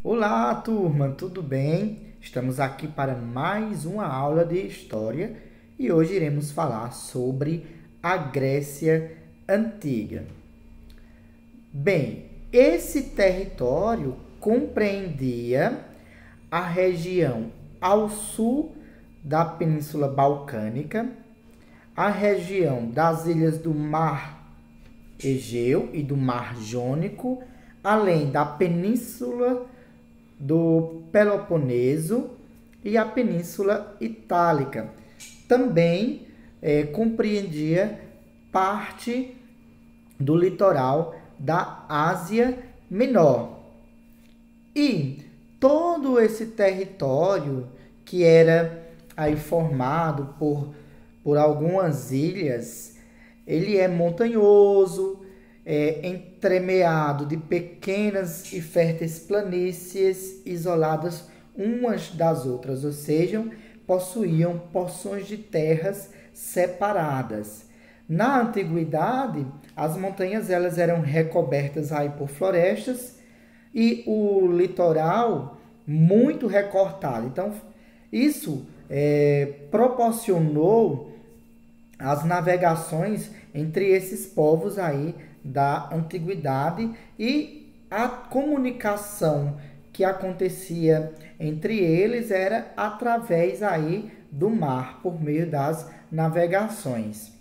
Olá, turma, tudo bem? Estamos aqui para mais uma aula de história e hoje iremos falar sobre a Grécia Antiga. Bem, esse território compreendia a região ao sul da Península Balcânica, a região das ilhas do Mar Egeu e do Mar Jônico, além da Península do Peloponeso e a Península Itálica. Também compreendia parte do litoral da Ásia Menor. E todo esse território que era aí formado por algumas ilhas, ele é montanhoso, entremeado de pequenas e férteis planícies isoladas umas das outras, ou seja, possuíam porções de terras separadas. Na antiguidade, as montanhas elas eram recobertas aí por florestas e o litoral muito recortado. Então, isso proporcionou as navegações entre esses povos aí da antiguidade e a comunicação que acontecia entre eles era através aí do mar, por meio das navegações.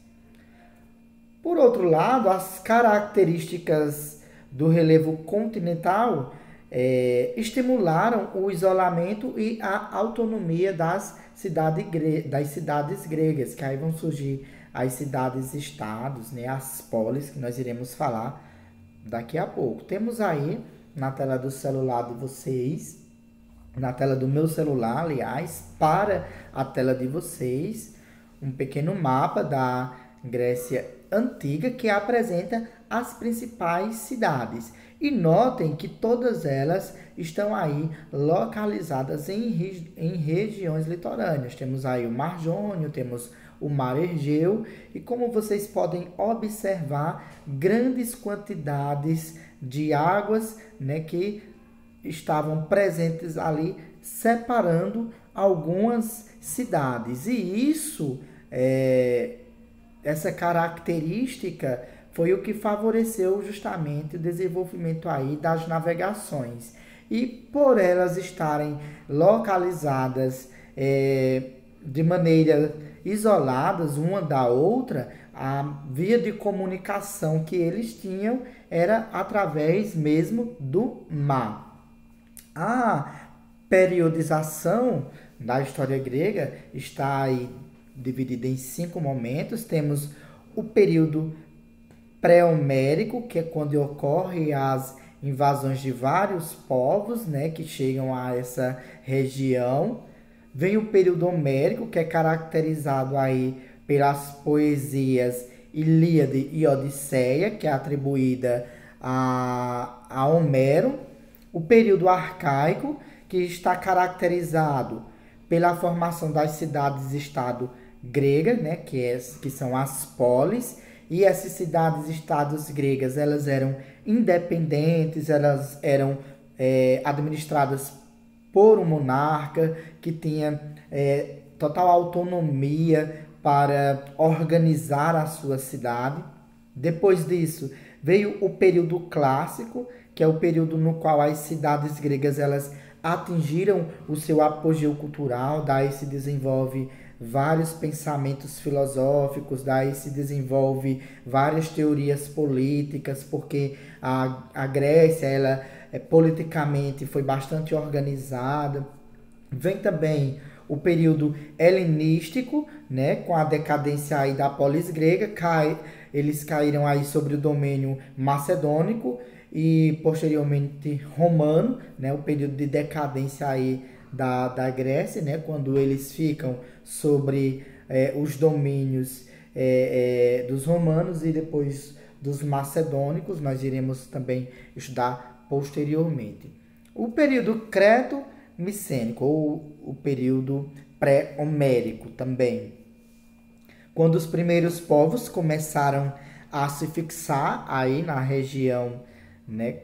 Por outro lado, as características do relevo continental estimularam o isolamento e a autonomia das cidades gregas, que aí vão surgir as cidades-estados, né, as polis, que nós iremos falar daqui a pouco. Temos aí na tela do celular de vocês, na tela do meu celular, aliás, para a tela de vocês, um pequeno mapa da Grécia Antiga que apresenta as principais cidades. E notem que todas elas estão aí localizadas em regiões litorâneas. Temos aí o Mar Jônico, temos o Mar Egeu e, como vocês podem observar, grandes quantidades de águas, né, que estavam presentes ali, separando algumas cidades. E isso, essa característica foi o que favoreceu justamente o desenvolvimento aí das navegações. E por elas estarem localizadas de maneira isoladas uma da outra, a via de comunicação que eles tinham era através mesmo do mar. A periodização da história grega está aí dividida em 5 momentos. Temos o período pré-homérico, que é quando ocorrem as invasões de vários povos, né, que chegam a essa região. Vem o período homérico, que é caracterizado aí pelas poesias Ilíade e Odisseia, que é atribuída a Homero. O período arcaico, que está caracterizado pela formação das cidades-estado gregas, né, que são as polis. E essas cidades-estados gregas, elas eram independentes, elas eram administradas por um monarca que tinha total autonomia para organizar a sua cidade. Depois disso, veio o período clássico, que é o período no qual as cidades gregas elas atingiram o seu apogeu cultural, daí se desenvolve vários pensamentos filosóficos, daí se desenvolve várias teorias políticas, porque a Grécia, ela politicamente foi bastante organizada. Vem também o período helenístico, né, com a decadência aí da polis grega, eles caíram aí sobre o domínio macedônico e posteriormente romano, né, o período de decadência aí da Grécia, né, quando eles ficam sobre os domínios dos romanos e depois dos macedônicos, nós iremos também estudar posteriormente. O período creto-micênico, ou o período pré-homérico também, quando os primeiros povos começaram a se fixar aí na região, né,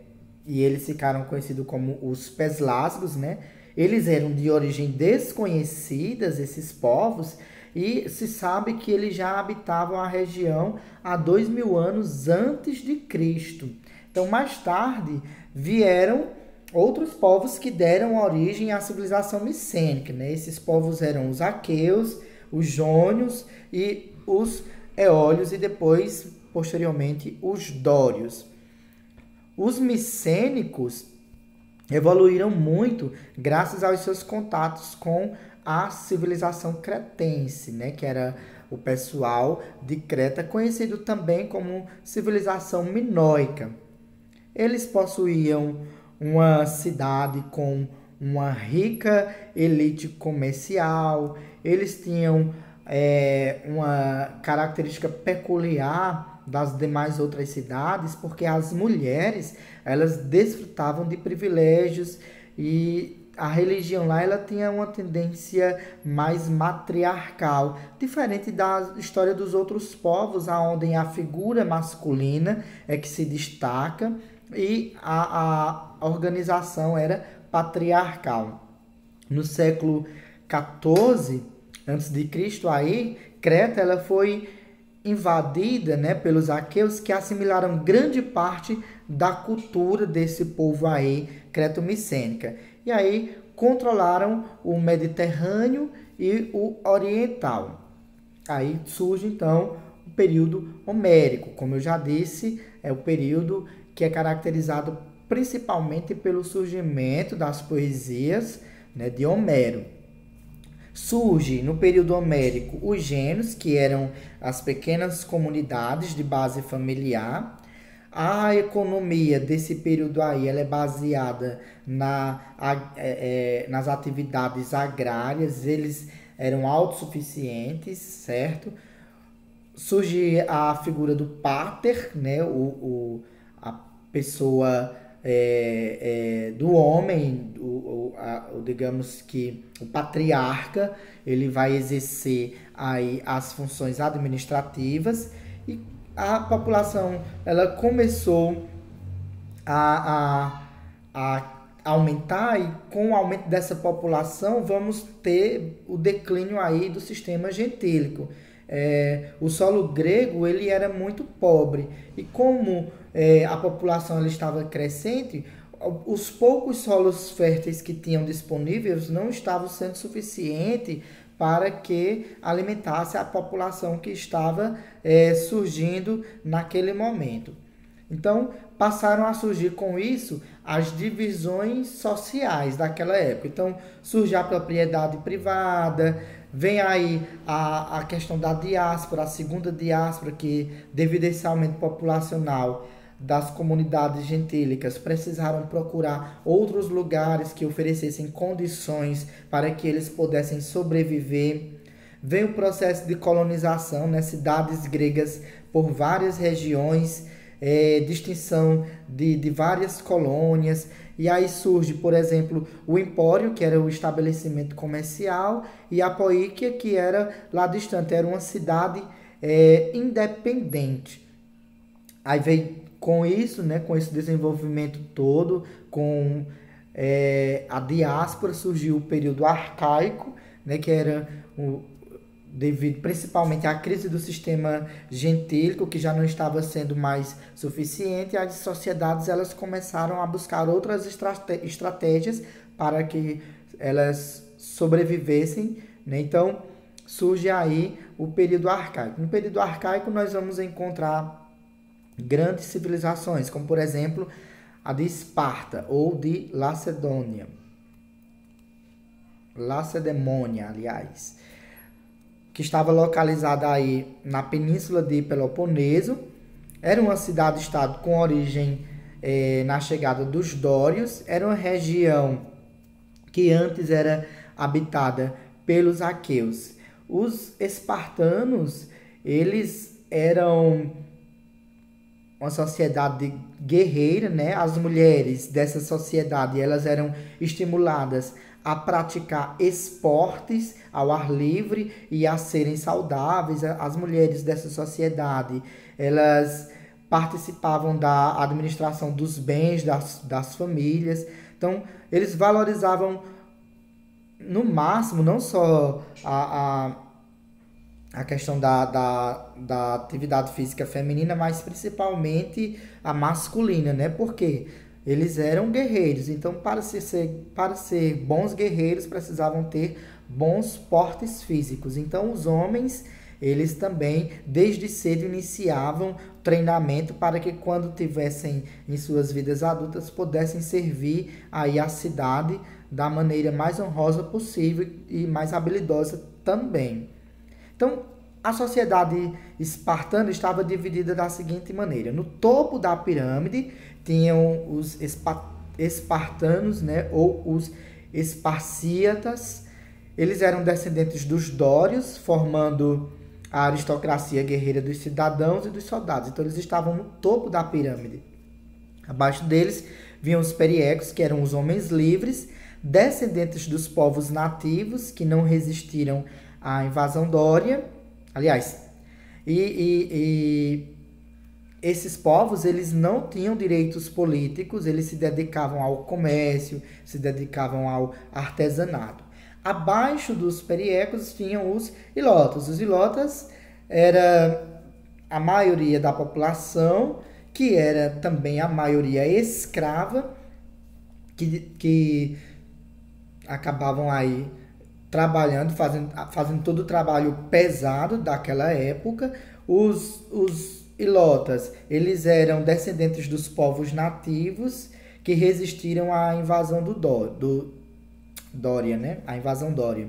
e eles ficaram conhecidos como os Pelasgos, né? Eles eram de origem desconhecidas, esses povos, e se sabe que eles já habitavam a região há 2000 anos antes de Cristo. Então, mais tarde, vieram outros povos que deram origem à civilização micênica, né? Esses povos eram os aqueus, os jônios e os eólios e depois, posteriormente, os dórios. Os micênicos evoluíram muito graças aos seus contatos com a civilização cretense, né? Que era o pessoal de Creta, conhecido também como civilização minoica. Eles possuíam uma cidade com uma rica elite comercial, eles tinham uma característica peculiar das demais outras cidades, porque as mulheres elas desfrutavam de privilégios e a religião lá ela tinha uma tendência mais matriarcal, diferente da história dos outros povos, onde a figura masculina é que se destaca e a organização era patriarcal. No século XIV a.C., aí, Creta ela foi invadida, né, pelos aqueus que assimilaram grande parte da cultura desse povo aí, creto-micênica. E aí controlaram o Mediterrâneo e o Oriental. Aí surge então o período homérico, como eu já disse, é o período que é caracterizado principalmente pelo surgimento das poesias, né, de Homero. Surge no período homérico os gênios, que eram as pequenas comunidades de base familiar. A economia desse período aí ela é baseada nas atividades agrárias, eles eram autossuficientes, certo? Surge a figura do pater, né? A pessoa do homem, digamos que o patriarca, ele vai exercer aí as funções administrativas e a população ela começou a aumentar e com o aumento dessa população vamos ter o declínio aí do sistema gentílico. O solo grego ele era muito pobre e como a população ela estava crescente, os poucos solos férteis que tinham disponíveis não estavam sendo suficientes para que alimentasse a população que estava surgindo naquele momento. Então, passaram a surgir com isso as divisões sociais daquela época. Então, surge a propriedade privada, vem aí a questão da diáspora, a segunda diáspora, que devido a esse aumento populacional das comunidades gentílicas, precisaram procurar outros lugares que oferecessem condições para que eles pudessem sobreviver. Vem o processo de colonização, né? Cidades gregas por várias regiões, distinção de várias colônias, e aí surge, por exemplo, o Empório, que era o estabelecimento comercial, e a Poíquia, que era lá distante, era uma cidade independente. Aí veio com isso, né, com esse desenvolvimento todo, com a diáspora, surgiu o período arcaico, né, que era devido principalmente à crise do sistema gentílico, que já não estava sendo mais suficiente, as sociedades elas começaram a buscar outras estratégias para que elas sobrevivessem, né? Então, surge aí o período arcaico. No período arcaico, nós vamos encontrar grandes civilizações, como, por exemplo, a de Esparta ou de Lacedemônia, aliás, que estava localizada aí na península de Peloponeso. Era uma cidade-estado com origem na chegada dos dórios. Era uma região que antes era habitada pelos aqueus. Os espartanos, eles eram uma sociedade guerreira, né? As mulheres dessa sociedade, elas eram estimuladas a praticar esportes ao ar livre e a serem saudáveis. As mulheres dessa sociedade, elas participavam da administração dos bens das famílias. Então, eles valorizavam no máximo não só a questão da atividade física feminina, mas principalmente a masculina, né? Porque eles eram guerreiros, então para ser bons guerreiros precisavam ter bons portes físicos. Então os homens, eles também desde cedo iniciavam treinamento para que quando tivessem em suas vidas adultas pudessem servir aí a cidade da maneira mais honrosa possível e mais habilidosa também. Então, a sociedade espartana estava dividida da seguinte maneira: no topo da pirâmide tinham os espartanos, né, ou os esparcíatas. Eles eram descendentes dos dórios, formando a aristocracia guerreira dos cidadãos e dos soldados. Então, eles estavam no topo da pirâmide. Abaixo deles vinham os periecos, que eram os homens livres, descendentes dos povos nativos, que não resistiram à invasão dória. Aliás, esses povos, eles não tinham direitos políticos, eles se dedicavam ao comércio, se dedicavam ao artesanato. Abaixo dos periecos tinham os ilotas. Os ilotas era a maioria da população, que era também a maioria escrava, que acabavam aí trabalhando, fazendo todo o trabalho pesado daquela época. Os ilotas, eles eram descendentes dos povos nativos que resistiram à invasão do Dória, né? A invasão dória.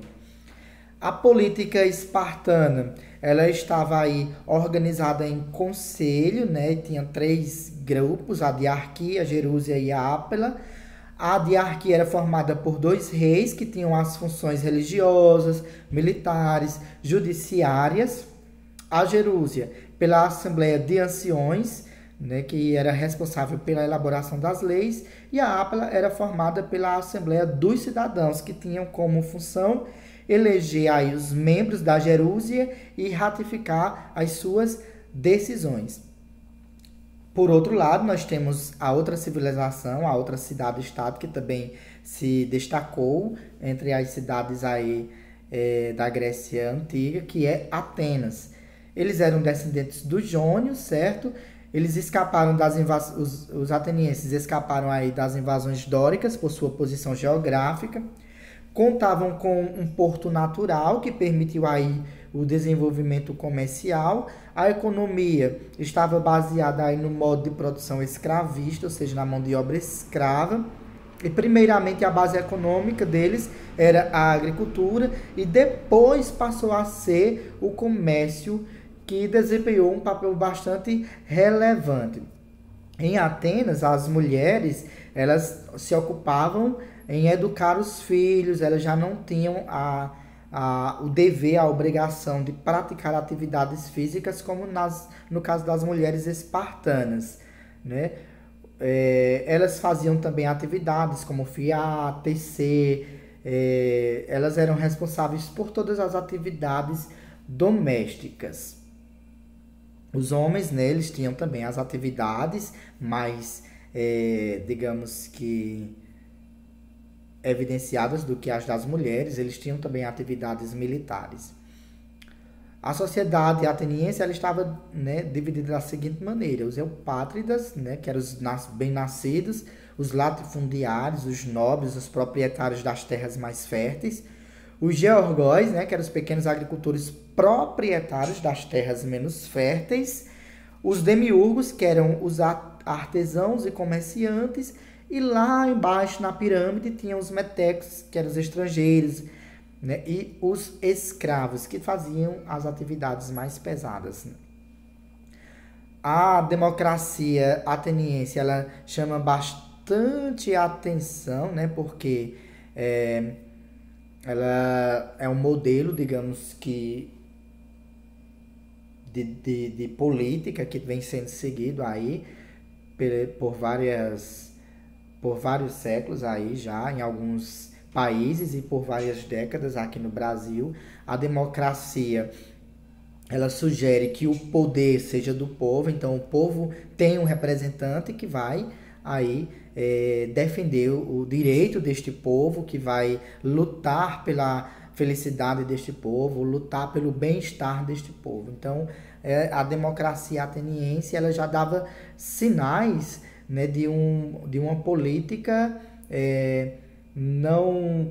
A política espartana, ela estava aí organizada em conselho, né? Tinha 3 grupos, a diarquia, a gerúsia e a ápela. A diarquia era formada por 2 reis que tinham as funções religiosas, militares, judiciárias. A gerúsia, pela Assembleia de Anciões, né, que era responsável pela elaboração das leis, e a ápela era formada pela Assembleia dos Cidadãos, que tinham como função eleger aí os membros da gerúsia e ratificar as suas decisões. Por outro lado, nós temos a outra civilização, a outra cidade-estado, que também se destacou entre as cidades aí, da Grécia Antiga, que é Atenas. Eles eram descendentes dos jônios, certo? Eles escaparam das invasões, os atenienses escaparam aí das invasões dóricas por sua posição geográfica. Contavam com um porto natural que permitiu aí o desenvolvimento comercial. A economia estava baseada aí no modo de produção escravista, ou seja, na mão de obra escrava. E primeiramente a base econômica deles era a agricultura e depois passou a ser o comércio, que desempenhou um papel bastante relevante. Em Atenas, as mulheres, elas se ocupavam em educar os filhos, elas já não tinham o dever, a obrigação de praticar atividades físicas, como no caso das mulheres espartanas, né? Elas faziam também atividades como fiar, tecer, elas eram responsáveis por todas as atividades domésticas. Os homens, né, eles tinham também as atividades mais, digamos que, evidenciadas do que as das mulheres. Eles tinham também atividades militares. A sociedade ateniense, ela estava, né, dividida da seguinte maneira: os eupátridas, né, que eram os bem-nascidos, os latifundiários, os nobres, os proprietários das terras mais férteis, os georgóis, né, que eram os pequenos agricultores proprietários das terras menos férteis, os demiurgos, que eram os artesãos e comerciantes, e lá embaixo na pirâmide tinham os metecos, que eram os estrangeiros, né, e os escravos, que faziam as atividades mais pesadas. A democracia ateniense, ela chama bastante atenção, né, porque ela é um modelo, digamos que, de política que vem sendo seguido aí por vários séculos aí já, em alguns países, e por várias décadas aqui no Brasil. A democracia, ela sugere que o poder seja do povo, então o povo tem um representante que vai aí defender o direito deste povo, que vai lutar pela felicidade deste povo, lutar pelo bem-estar deste povo. Então, a democracia ateniense ela já dava sinais, né, de uma política não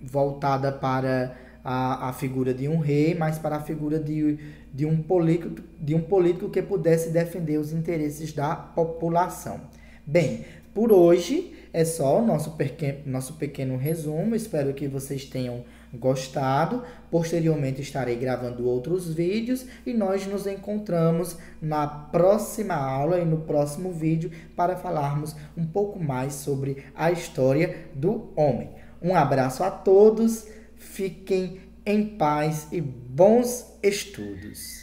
voltada para a figura de um rei, mas para a figura de um político que pudesse defender os interesses da população. Bem, por hoje é só o nosso pequeno resumo. Espero que vocês tenham gostado. Posteriormente estarei gravando outros vídeos e nós nos encontramos na próxima aula e no próximo vídeo para falarmos um pouco mais sobre a história do homem. Um abraço a todos, fiquem em paz e bons estudos!